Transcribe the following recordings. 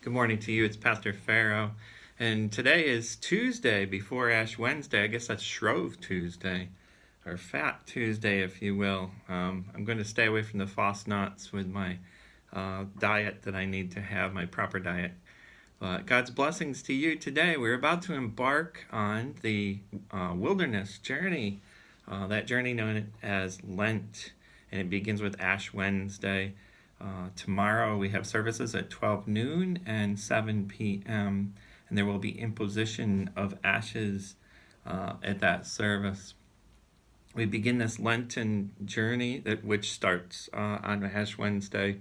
Good morning to you. It's Pastor Pharaoh. And today is Tuesday before Ash Wednesday. I guess that's Shrove Tuesday, or Fat Tuesday, if you will. I'm going to stay away from the false nuts with my diet that I need to have, my proper diet. God's blessings to you today. We're about to embark on the wilderness journey, that journey known as Lent, and it begins with Ash Wednesday. Tomorrow we have services at 12 noon and 7 p.m. and there will be imposition of ashes at that service. We begin this Lenten journey which starts on Ash Wednesday,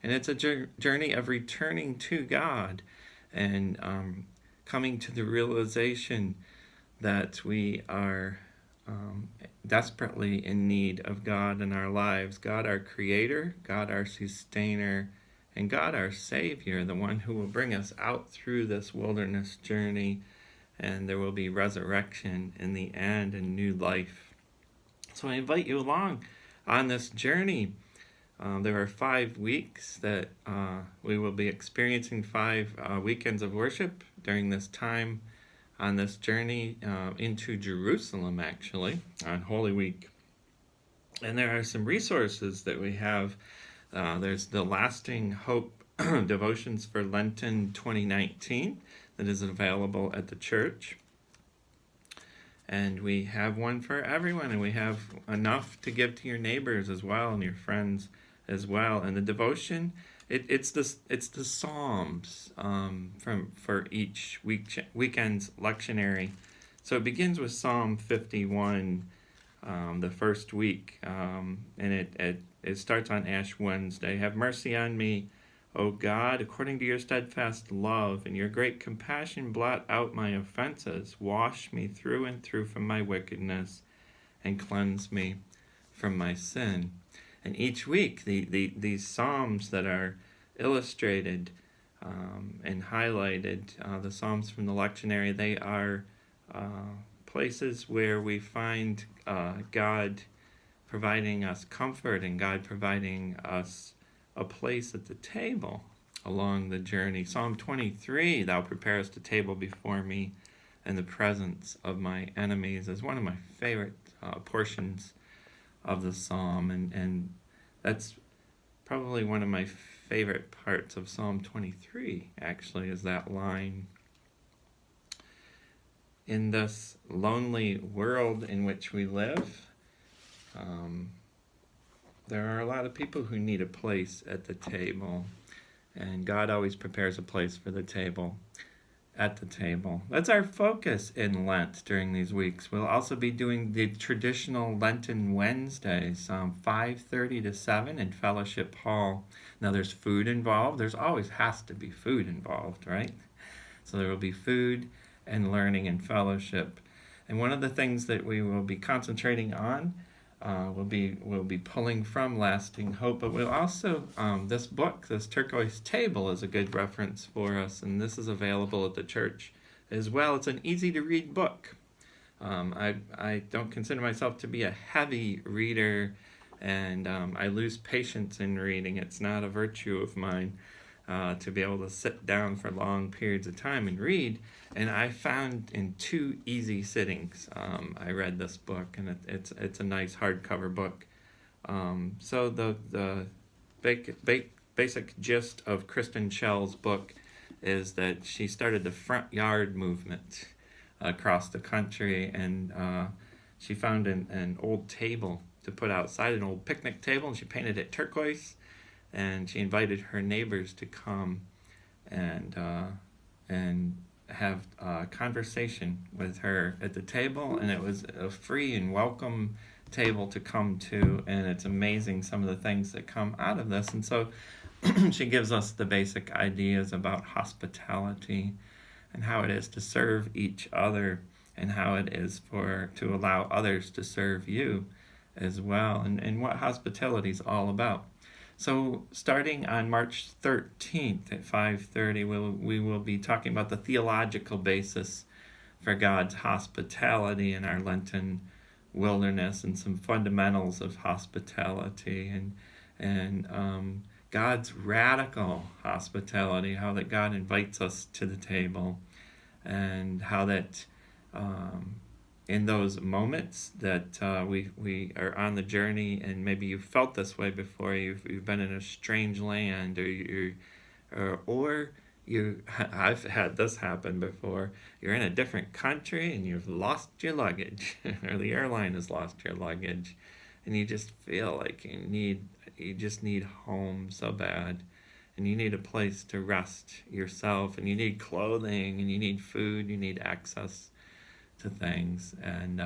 and it's a journey of returning to God and coming to the realization that we are desperately in need of God in our lives. God our Creator, God our Sustainer, and God our Savior, the one who will bring us out through this wilderness journey, and there will be resurrection in the end and new life. So I invite you along on this journey. There are 5 weeks that we will be experiencing 5 weekends of worship during this time on this journey into Jerusalem, actually, on Holy Week. And there are some resources that we have. There's the Lasting Hope Devotions for Lenten 2019 that is available at the church. And we have one for everyone, and we have enough to give to your neighbors as well and your friends as well. And the devotion, it's the Psalms for each weekend's lectionary. So it begins with Psalm 51, the first week, and it starts on Ash Wednesday. Have mercy on me, O God, according to your steadfast love and your great compassion, blot out my offenses. Wash me through and through from my wickedness, and cleanse me from my sin. And each week, these psalms that are illustrated and highlighted, the psalms from the lectionary, they are places where we find God providing us comfort and God providing us a place at the table along the journey. Psalm 23, thou preparest a table before me in the presence of my enemies, is one of my favorite portions of the psalm, and that's probably one of my favorite parts of Psalm 23, actually, is that line. In this lonely world in which we live, there are a lot of people who need a place at the table, and God always prepares a place for the table at the table. That's our focus in Lent during these weeks. We'll also be doing the traditional Lenten Wednesdays, 5:30 to 7 in Fellowship Hall. Now there's food involved. There's always has to be food involved, right? So there will be food and learning and fellowship. And one of the things that we will be concentrating on, we'll be pulling from Lasting Hope, but we'll also, this book, this Turquoise Table, is a good reference for us, and this is available at the church as well. It's an easy to read book. I don't consider myself to be a heavy reader, and I lose patience in reading. It's not a virtue of mine to be able to sit down for long periods of time and read. And I found in 2 easy sittings, I read this book, and it's a nice hardcover book. So the basic gist of Kristen Schell's book is that she started the front yard movement across the country, and she found an old table to put outside, an old picnic table, and she painted it turquoise, and she invited her neighbors to come and have a conversation with her at the table, and it was a free and welcome table to come to, and it's amazing some of the things that come out of this. And so she gives us the basic ideas about hospitality and how it is to serve each other and how it is to allow others to serve you as well, and what hospitality is all about. So starting on March 13th at 5:30, we will be talking about the theological basis for God's hospitality in our Lenten wilderness and some fundamentals of hospitality. And God's radical hospitality, how that God invites us to the table, and how that in those moments that we are on the journey, and maybe you've felt this way before, you've been in a strange land, or I've had this happen before. You're in a different country and you've lost your luggage, or the airline has lost your luggage, and you just feel like you just need home so bad, and you need a place to rest yourself, and you need clothing, and you need food, you need access to things, and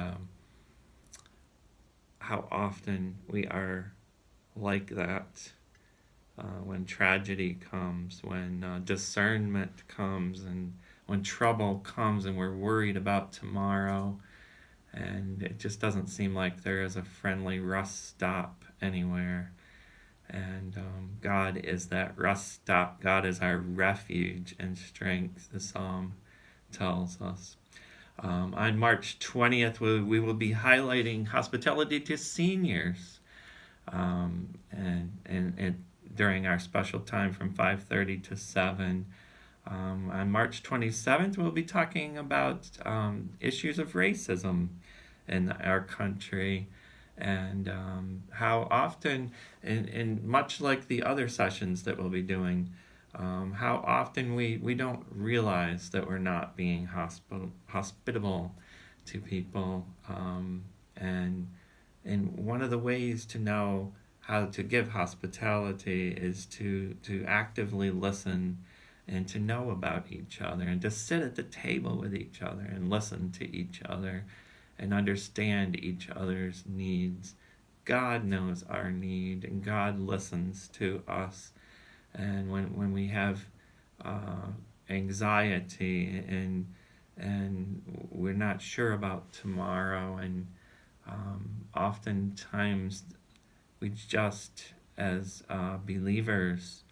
how often we are like that. When tragedy comes, when discernment comes, and when trouble comes, and we're worried about tomorrow, and it just doesn't seem like there is a friendly rest stop anywhere. And God is that rest stop. God is our refuge and strength, the psalm tells us. On March 20th, we will be highlighting hospitality to seniors. And during our special time from 5:30 to 7. On March 27th, we'll be talking about issues of racism in our country, and how often, and much like the other sessions that we'll be doing, how often we don't realize that we're not being hospitable to people. And one of the ways to know how to give hospitality is to actively listen, and to know about each other, and to sit at the table with each other and listen to each other and understand each other's needs. God knows our need, and God listens to us. And when we have anxiety, and we're not sure about tomorrow, and oftentimes we just, as believers,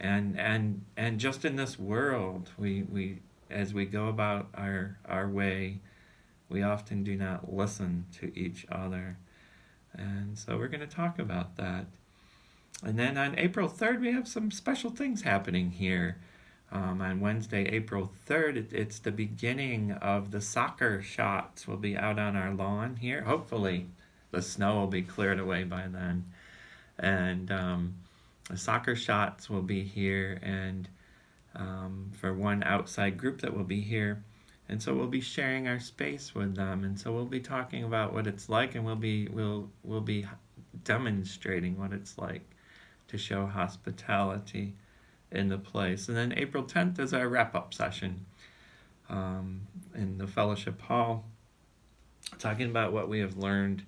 and just in this world, we as we go about our way, we often do not listen to each other. And so we're going to talk about that. And then on April 3rd, we have some special things happening here. On Wednesday, April 3rd, it's the beginning of the soccer shots. We'll be out on our lawn here. Hopefully the snow will be cleared away by then. And the soccer shots will be here, and for one outside group that will be here. And so we'll be sharing our space with them. And so we'll be talking about what it's like, and we'll be demonstrating what it's like to show hospitality in the place. And then April 10th is our wrap-up session in the fellowship hall, talking about what we have learned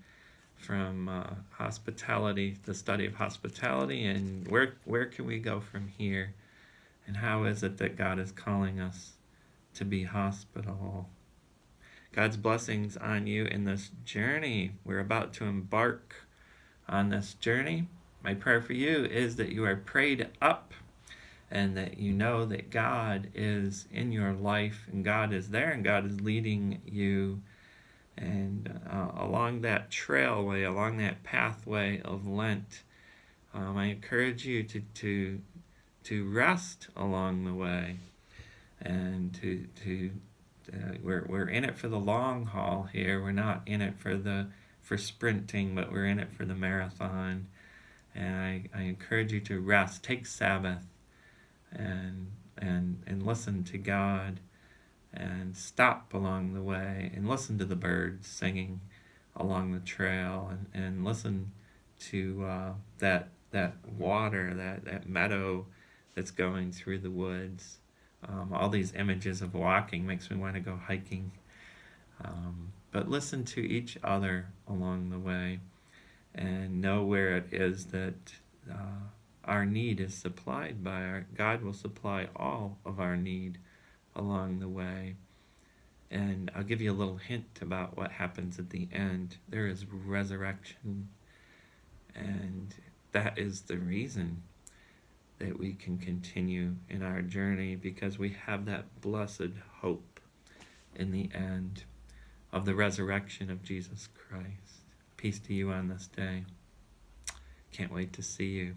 from hospitality, the study of hospitality, and where can we go from here, and how is it that God is calling us to be hospitable. God's blessings on you in this journey. We're about to embark on this journey. My prayer for you is that you are prayed up, and that you know that God is in your life, and God is there, and God is leading you. And along that trailway, along that pathway of Lent, I encourage you to rest along the way, and we're in it for the long haul here. We're not in it for sprinting, but we're in it for the marathon. And I encourage you to rest, take Sabbath, and listen to God, and stop along the way, and listen to the birds singing along the trail, and listen to that water, that meadow that's going through the woods. All these images of walking makes me want to go hiking. But listen to each other along the way, and know where it is that our need is supplied by God will supply all of our need along the way. And I'll give you a little hint about what happens at the end. There is resurrection, and that is the reason that we can continue in our journey, because we have that blessed hope in the end of the resurrection of Jesus Christ. Peace to you on this day. Can't wait to see you.